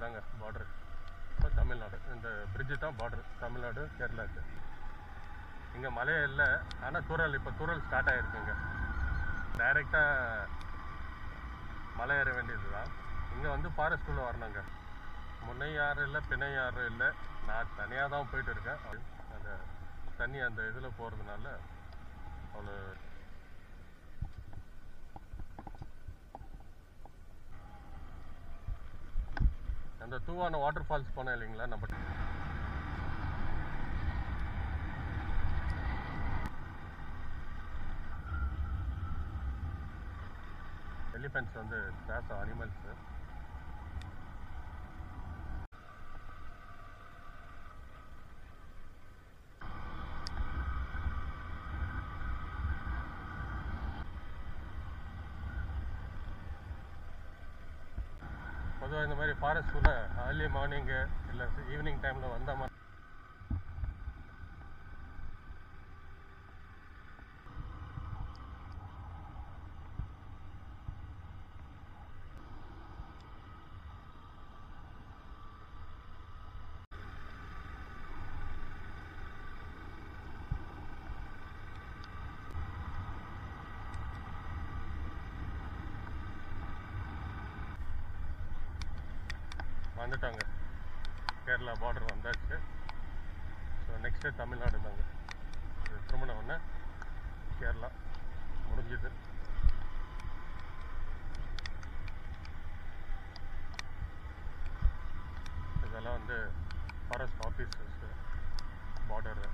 இதுதாங்க பார்டர். இப்போ தமிழ்நாடு இந்த பிரிட்ஜு தான் பார்டர், தமிழ்நாடு கேரளாவுக்கு. இங்கே மழையே இல்லை, ஆனால் தூரல் இப்போ தூரல் ஸ்டார்ட் ஆகிருக்குங்க. டைரெக்டாக மலை ஏற வேண்டியது தான். இங்கே வந்து ஃபாரஸ்ட்டுள்ளே வரணுங்க. முன்னை யாரும் இல்லை, பிணை யாரும் இல்லை, நான் தனியாக தான் போயிட்டு இருக்கேன். அந்த தண்ணி அந்த இதில் போகிறதுனால அவ்வளோ அந்த தூவான வாட்டர் ஃபால்ஸ் போனேன் இல்லைங்களா நம்ம. எலிஃபென்ட்ஸ் வந்து கிளாஸ் அனிமல்ஸு. பொதுவாக இந்த மாதிரி ஃபாரஸ்ட்குள்ளே ஏர்லி மார்னிங்கு இல்லை ஈவினிங் டைமில் வந்த மாதிரி வந்துட்டாங்க. கேரளா பார்டர் வந்தாச்சு. ஸோ நெக்ஸ்ட்டு தமிழ்நாடு தாங்க. திருமணம் ஒன்று கேரளா முடிஞ்சுது. இதெல்லாம் வந்து ஃபாரஸ்ட் ஆஃபீஸர்ஸு பார்டரு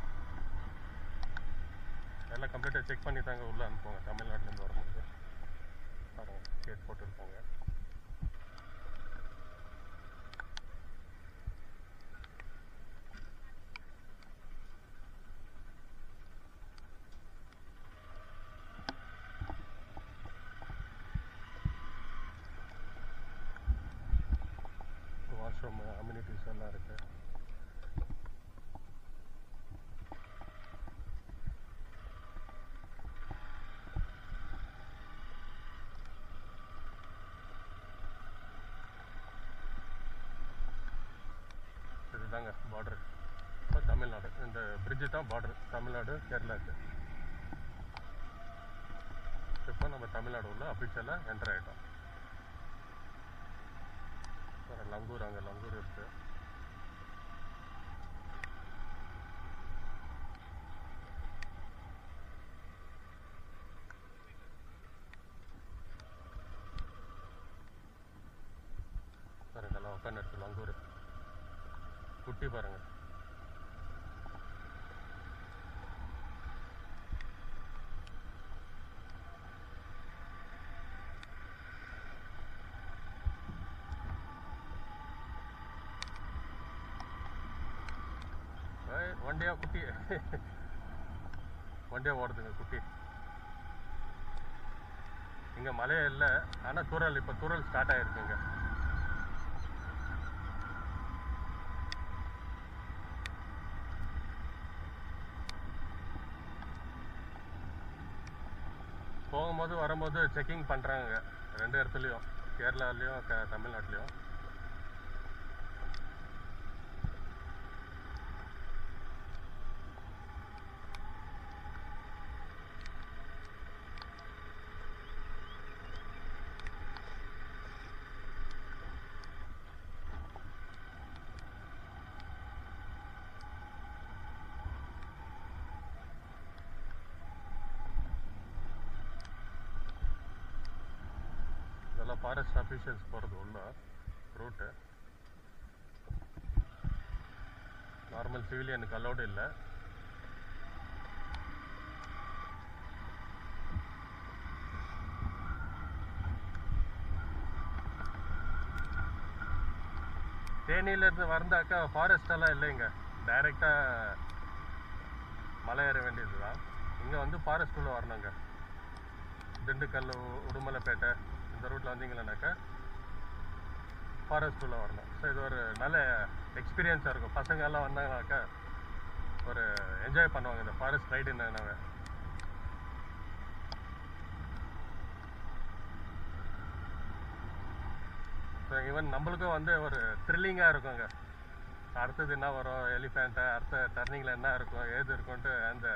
எல்லாம் கம்ப்ளீட்டாக செக் பண்ணி தாங்க உள்ளே அனுப்புவாங்க. தமிழ்நாட்டிலேருந்து வரும்போது பாருங்கள், கேஸ் போட்டுருக்காங்க. வாஷ்ரூம் அம்யூனிட்டிஸ் எல்லாம் இருக்குது. இதுதாங்க பார்டர். இப்போ தமிழ்நாடு இந்த பிரிட்ஜு தான் பார்டர், தமிழ்நாடு கேரளாவுக்கு. இப்போ நம்ம தமிழ்நாடு உள்ள அஃபிஷியலாக என்டர் ஆகிட்டோம். லங்கூர், அங்கே லங்கூர் இருக்கு. பாருங்க, எல்லாம் உட்காந்து இருக்கு லங்கூர். குட்டி பாருங்க. வண்டியா குட்டி, வண்டியா ஓடுதுங்க குட்டி. இங்கே மழையே இல்லை, ஆனால் தூரல் இப்போ தூரல் ஸ்டார்ட் ஆகிருக்குங்க. போகும்போது வரும்போது செக்கிங் பண்ணுறாங்க ரெண்டு இடத்துலையும், கேரளாலேயும் தமிழ்நாட்டிலையும். இதெல்லாம் ஃபாரஸ்ட் அஃபீஷியல்ஸ் போகிறது உள்ள ரூட்டு. நார்மல் சிவிலியனுக்கு அலோடு இல்லை. தேனியிலேருந்து வந்தாக்கா ஃபாரஸ்டெல்லாம் இல்லைங்க, டைரெக்டாக மலை ஏற வேண்டியது தான். இங்கே வந்து ஃபாரஸ்ட்டுள்ளே வரணுங்க. திண்டுக்கல், உடுமலைப்பேட்டை இந்த ரூட்டில் வந்தீங்கன்னாக்கா ஃபாரஸ்ட்டுள்ளே வரணும். ஸோ இது ஒரு நல்ல எக்ஸ்பீரியன்ஸாக இருக்கும். பசங்கள்லாம் வந்தாங்கனாக்கா ஒரு என்ஜாய் பண்ணுவாங்க இந்த ஃபாரஸ்ட் ரைடுன்னாவே. ஸோ ஈவன் நம்மளுக்கும் வந்து ஒரு த்ரில்லிங்காக இருக்குங்க. அடுத்தது என்ன வரும், எலிஃபெண்ட்டை அடுத்த டர்னிங்கில் என்ன இருக்கும் ஏது இருக்குன்ட்டு அந்த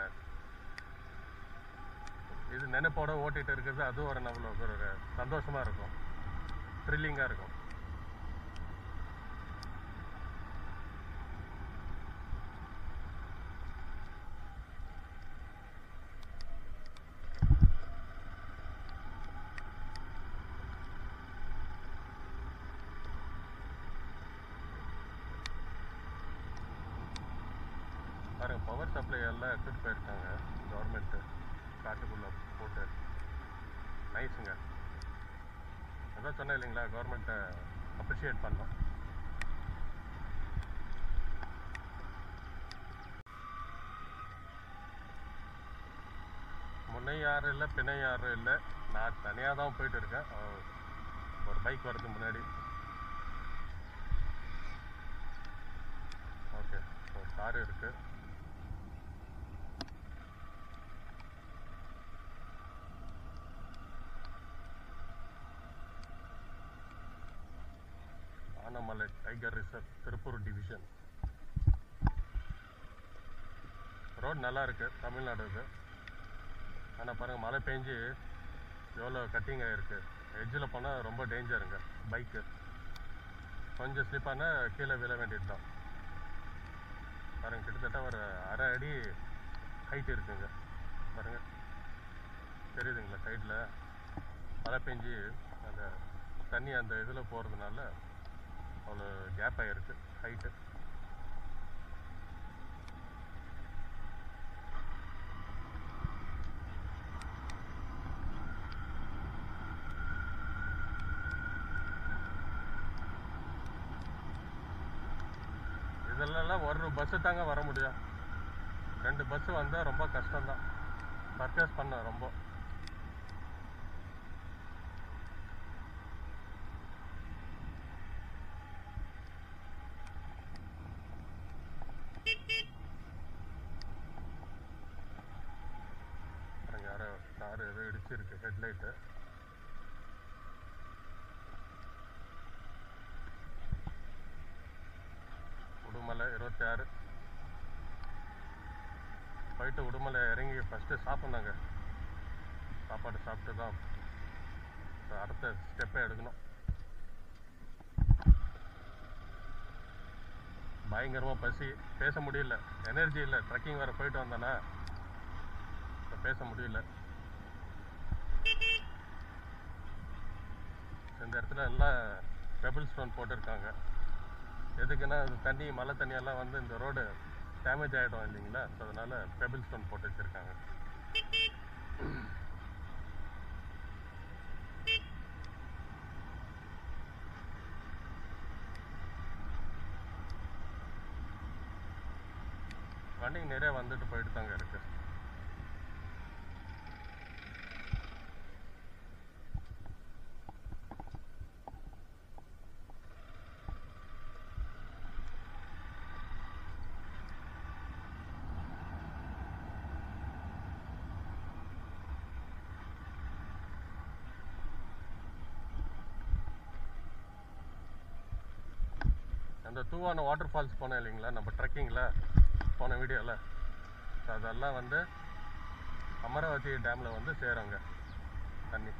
இது நினைப்போட ஓட்டிகிட்டு இருக்கிறது, அதுவும் ஒரு நம்மளுக்கு ஒரு சந்தோஷமாக இருக்கும், த்ரில்லிங்காக இருக்கும். பாருங்கள், பவர் சப்ளை எல்லாம் எடுத்துகிட்டு போயிருக்காங்க கவர்மெண்ட்டு காட்டுக்குள்ளே போட்டு. நைஸுங்க. அதான் சொன்னேன் இல்லைங்களா, கவர்மெண்ட்டை அப்ரிஷியேட் பண்ணோம். முன்னை யாரும் இல்லை, பின்னை யாரும் இல்லை, நான் தனியாக தான் போயிட்டு இருக்கேன். ஒரு பைக் வரதுக்கு முன்னாடி. ஓகே, ஒரு கார் இருக்குது. Anamalai tiger reserve, Tiruppur division. Road நல்லா இருக்குது, தமிழ்நாடு இது. ஆனால் பாருங்கள், மழை பெஞ்சு எவ்வளோ கட்டிங் ஆகிருக்கு. எட்ஜில் போனால் ரொம்ப டேஞ்சருங்க. பைக்கு கொஞ்சம் ஸ்லிப் ஆனால் கீழே விழ வேண்டியது தான். பாருங்கள், கிட்டத்தட்ட ஒரு அரை அடி ஹைட் இருக்குங்க. பாருங்கள், தெரியுதுங்களா சைடில் மழை பெஞ்சு அந்த தண்ணி அந்த இதில் போகிறதுனால அவ்வளோ கேப் ஆகிருக்கு ஹைட்டு. இதெல்லாம் ஒரு பஸ்ஸு தாங்க வர முடியும். 2 பஸ்ஸு வந்தால் ரொம்ப கஷ்டம்தான் பர்ச்சேஸ் பண்ண. ரொம்ப யாரோ கார் ஏதோ இடிச்சிருக்கு ஹெட்லைட்டு. உடுமலை 26 போயிட்டு உடுமலை இறங்கி ஃபஸ்ட்டு சாப்பிட்னாங்க. சாப்பாடு சாப்பிட்டு தான் அடுத்த ஸ்டெப்பை எடுக்கணும். பயங்கரமாக பசி, பேச முடியல, எனர்ஜி இல்லை. ட்ரெக்கிங் வேறு போயிட்டு வந்தேன்னா பேச முடியல. இந்த இடத்துல எல்லாம் பெபிள் ஸ்டோன் போட்டிருக்காங்க. எதுக்குன்னா தண்ணி, மழை தண்ணியெல்லாம் வந்து இந்த ரோடு டேமேஜ் ஆகிடும் இல்லைங்களா, ஸோ அதனால் பெபிள் ஸ்டோன் போட்டு வச்சுருக்காங்க. வண்டிங்க நிறைய வந்துட்டு போயிட்டு தாங்க இருக்குது. அந்த தூவான வாட்டர் ஃபால்ஸ் போனோம் இல்லைங்களா நம்ம ட்ரெக்கிங்கில் போன வீடியோவில், ஸோ அதெல்லாம் வந்து அமராவதி டேமில் வந்து சேருங்க தண்ணி.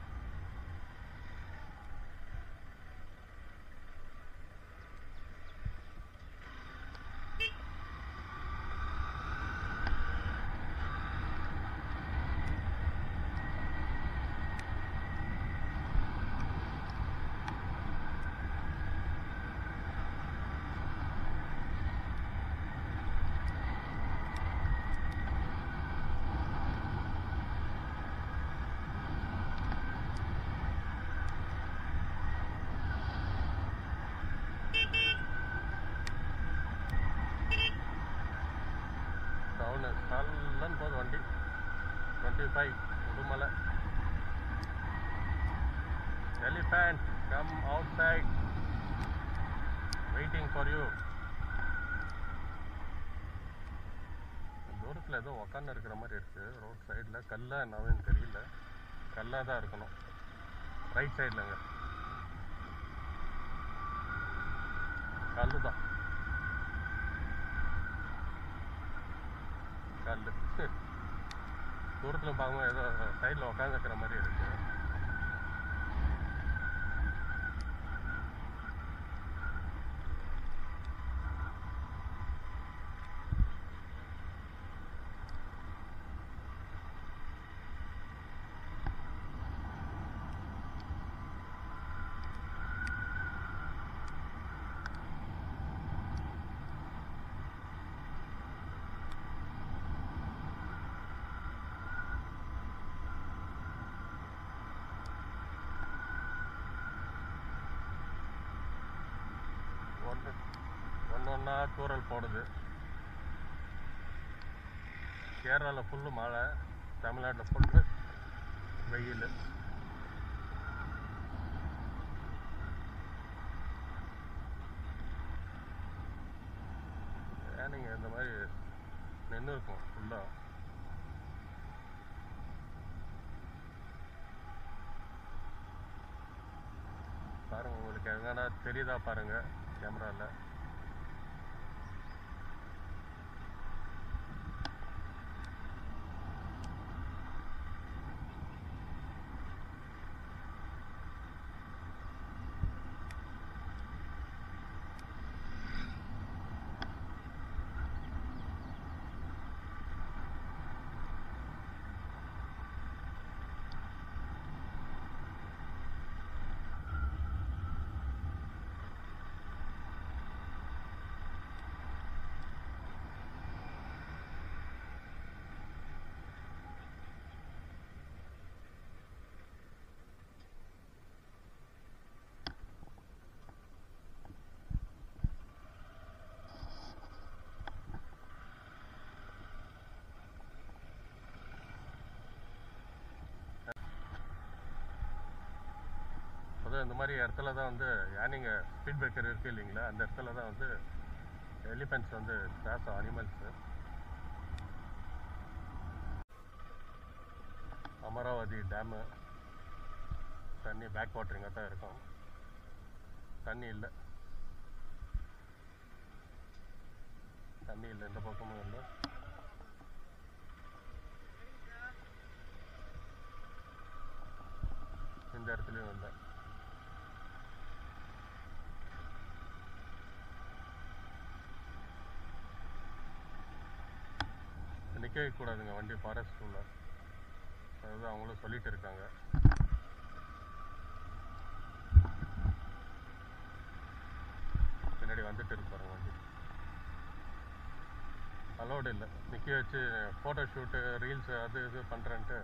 நல்லன்னு போகுது வண்டி. 25 Udumalai. Elephant come out side, waiting for you. தூரத்தில் ஏதோ உக்காந்து இருக்கிற மாதிரி இருக்குது ரோட் சைடில். கல்லா என்னன்னு தெரியல, கல்லாக தான் இருக்கணும். ரைட் சைட்லங்க. கல் தான், கல். தூரத்தில் பார்க்கும்போது ஏதோ சைடில் உட்காந்துருக்கிற மாதிரி இருக்கு. ஒன்றா தூரல் போடுது. கேரளாவில் ஃபுல்லு மழை, தமிழ்நாட்டில் ஃபுல்லு வெயில். ஏன் நீங்கள் இந்த மாதிரி நின்று இருக்கும் ஃபுல்லாக. பாருங்கள், உங்களுக்கு எங்கன்னா தெரியுதா பாருங்கள் கேமராவில். இந்த மாதிரி இடத்துல தான் வந்து யானைங்க ஸ்பீட் பிரேக்கர் இருக்குது இல்லைங்களா, அந்த இடத்துல தான் வந்து எலிஃபென்ட்ஸ் வந்து கிராஸ் அனிமல்ஸு. அமராவதி டேமு தண்ணி பேக் வாட்டரிங்காக தான் இருக்கும். தண்ணி இல்லை, எந்த பக்கமும் இல்லை. இந்த இடத்துலையும் இல்லை. நிற்கவே கூடாதுங்க வண்டி ஃபாரஸ்ட் உள்ள, அதாவது அவங்களும் சொல்லிட்டு இருக்காங்க. பின்னாடி வந்துட்டு இருப்பாருங்க வண்டி. அலோடு இல்லை, நிற்க வச்சு ஃபோட்டோ ஷூட்டு ரீல்ஸு அது இது பண்ணுறேன்ட்டு.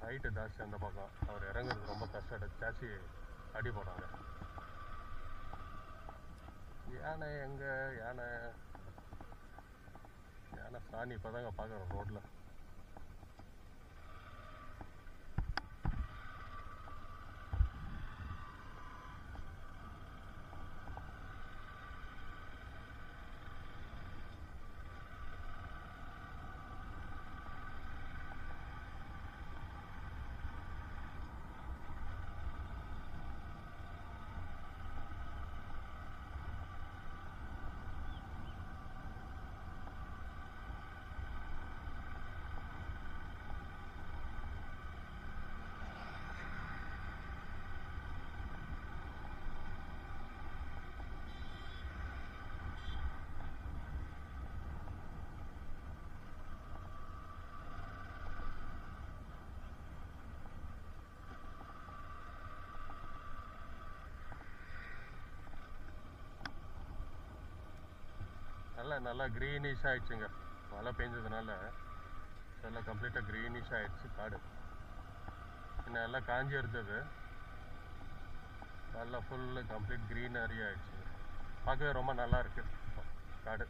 ஹைட்டு ஜாஸ்தி அந்த பக்கம், அவர் இறங்குறது ரொம்ப கஷ்டம். சாச்சி அடி போடாங்க. யானை எங்கே? யானை சாணி இப்போ தாங்க பார்க்குறோம் ரோட்டில். நல்லா க்ரீனிஷ் ஆகிடுச்சுங்க, மழை பெஞ்சதுனால எல்லாம் கம்ப்ளீட்டாக க்ரீனிஷ் ஆகிடுச்சு காடு. இன்னும் எல்லாம் காஞ்சி இருந்தது, நல்லா ஃபுல்லு கம்ப்ளீட் க்ரீனரி ஆகிடுச்சு. பார்க்கவே ரொம்ப நல்லா இருக்குது காடு.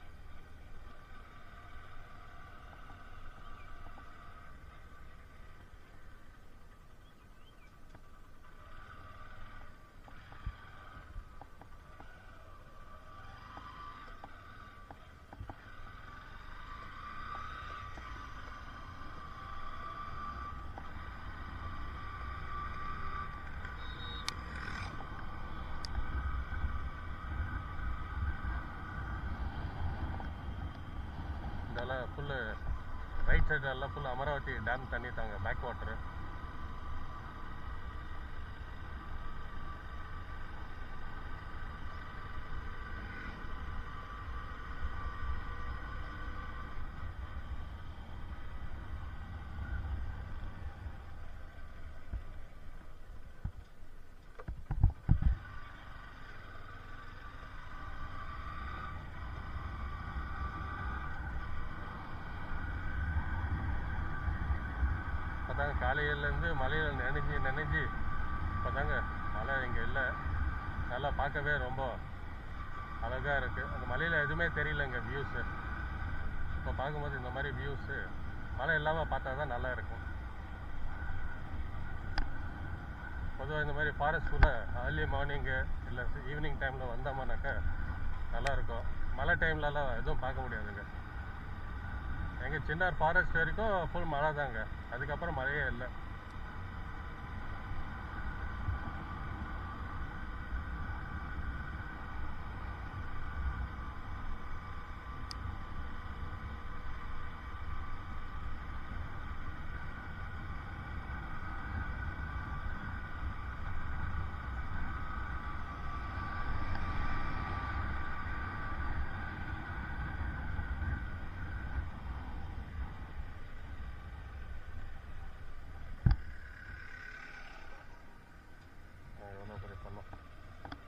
அதெல்லாம் ஃபுல்லு ரைட் சைடு எல்லாம் ஃபுல் அமராவதி டேம் தண்ணி தாங்க, பேக் வாட்டரு. இப்போதாங்க காலையிலேருந்து மலையில் நினைஞ்சு இப்போதாங்க மழை இங்கே இல்லை. நல்லா பார்க்கவே ரொம்ப அழகாக இருக்குது. அந்த மலையில் எதுவுமே தெரியலங்க வியூஸு. இப்போ பார்க்கும்போது இந்த மாதிரி வியூஸு மழை இல்லாமல் பார்த்தா தான் நல்லா இருக்கும். பொதுவாக இந்த மாதிரி ஃபாரஸ்ட்குள்ளே ஏர்லி மார்னிங்கு இல்லை ஈவினிங் டைமில் வந்தோம்னாக்கா நல்லாயிருக்கும். மழை டைம்லலாம் எதுவும் பார்க்க முடியாதுங்க. எங்கள் சின்னார் ஃபாரஸ்ட் வரைக்கும் ஃபுல் மழை தாங்க, அதுக்கப்புறம் மழையே இல்லை.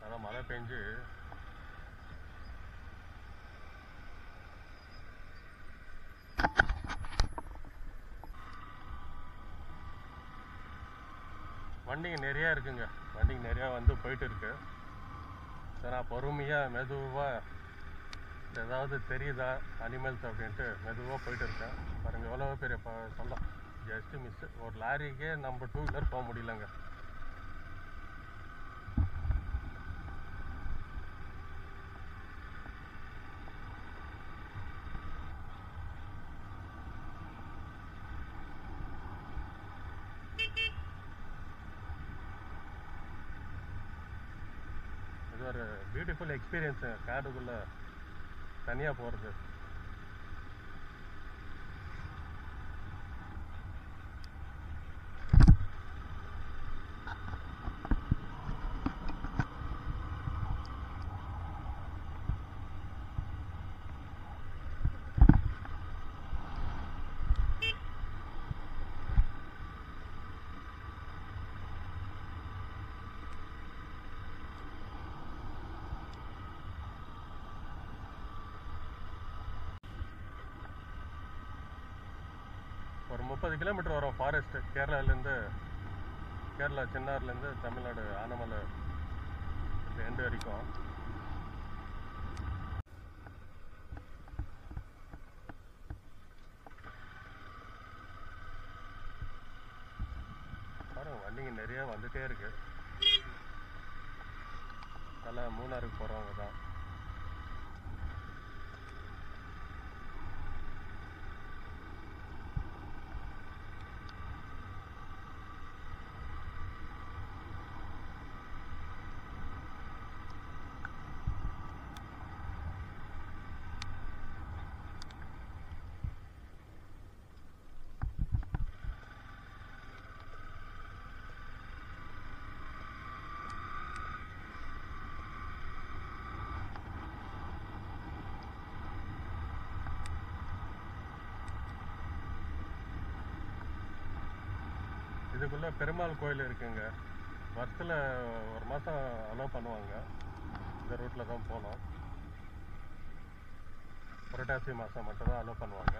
அதான் மழை பெஞ்சு வண்டிங்க நிறையா இருக்குங்க. வண்டிங்க நிறையா வந்து போயிட்டு இருக்கு. நான் பொறுமையாக மெதுவாக ஏதாவது தெரியுதா அனிமல்ஸ் அப்படின்ட்டு மெதுவாக போயிட்டு இருக்கேன். பாருங்கள் எவ்வளோ பெரிய சொல்லலாம், ஜஸ்ட்டு மிஸ்ஸு. ஒரு லாரிக்கே நம்ம 2 வீலர் போக முடியலங்க. இது ஒரு பியூட்டிஃபுல் எக்ஸ்பீரியன்ஸு, காடுக்குள்ளே தனியாக போகிறது. ஒரு 30 கிலோமீட்டர் வரும் ஃபாரஸ்ட்டு. கேரளா சின்னார்லேருந்து தமிழ்நாடு ஆனமலை எண்டு வரைக்கும். பாருங்க வண்டிங்க நிறையா வந்துகிட்டே இருக்கு. நல்லா மூணாருக்கு போகிறவங்க தான். இதுக்குள்ளே பெருமாள் கோயில் இருக்குங்க. வருஷத்தில் ஒரு மாதம் அலோவ் பண்ணுவாங்க. இந்த ரூட்டில் தான் போகணும். புரட்டாசி மாதம் மட்டும்தான் அலோவ் பண்ணுவாங்க.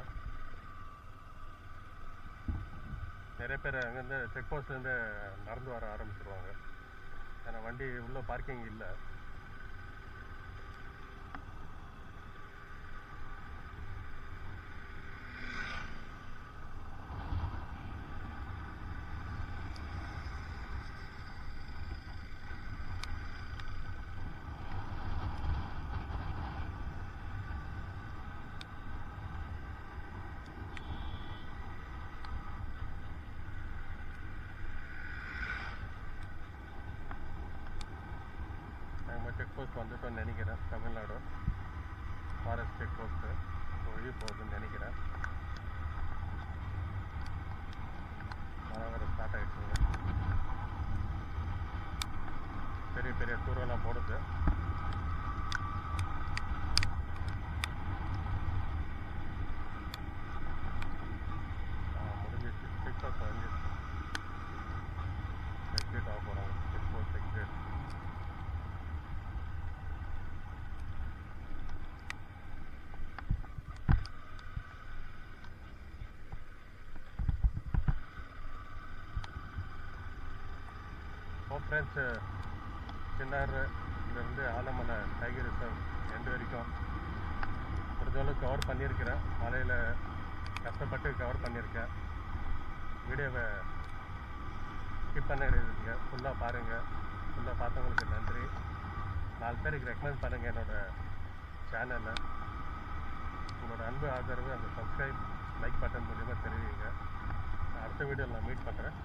நிறைய பேர் அங்கேருந்து செக் போஸ்ட்லேருந்து நடந்து வர ஆரம்பிச்சிருவாங்க. ஏன்னா வண்டி உள்ள பார்க்கிங் இல்லை. செக் போஸ்ட் வந்துட்டோன்னு நினைக்கிறேன். Tamil Nadu forest check post. So வழி போகுதுன்னு நினைக்கிறேன். மழை வர ஸ்டார்ட் ஆகிடுச்சுங்க. பெரிய பெரிய தூரம்லாம் போடுது. முடிஞ்சிச்சு. 6 ஆஃப் 5 எக்ஸிட் ஆக போகிறாங்க. 6 எக்ஸிட். ஃப்ரெண்ட்ஸு, சின்னாறுலேருந்து ஆலமலை டைகர் ரிசர்வ் எண்டு வரைக்கும் முடிஞ்சளவுக்கு கவர் பண்ணியிருக்கிறேன். மலையில் கஷ்டப்பட்டு கவர் பண்ணியிருக்கேன். வீடியோவை ஸ்கிப் பண்ணிடுறீங்க. ஃபுல்லாக பாருங்கள். ஃபுல்லாக பார்த்தவங்களுக்கு நன்றி. 4 பேருக்கு ரெக்கமெண்ட் பண்ணுங்கள் என்னோடய சேனலில். உங்களோட அன்பு ஆதரவு அந்த சப்ஸ்கிரைப் லைக் பட்டன் மூலிமா தெரிவிங்க. அடுத்த வீடியோவில் நான் மீட் பண்ணுறேன்.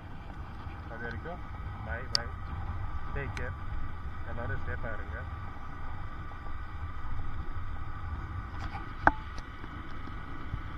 அது வரைக்கும் பாய் பாய். Take care. எல்லோரும் சேஃபாக இருங்க.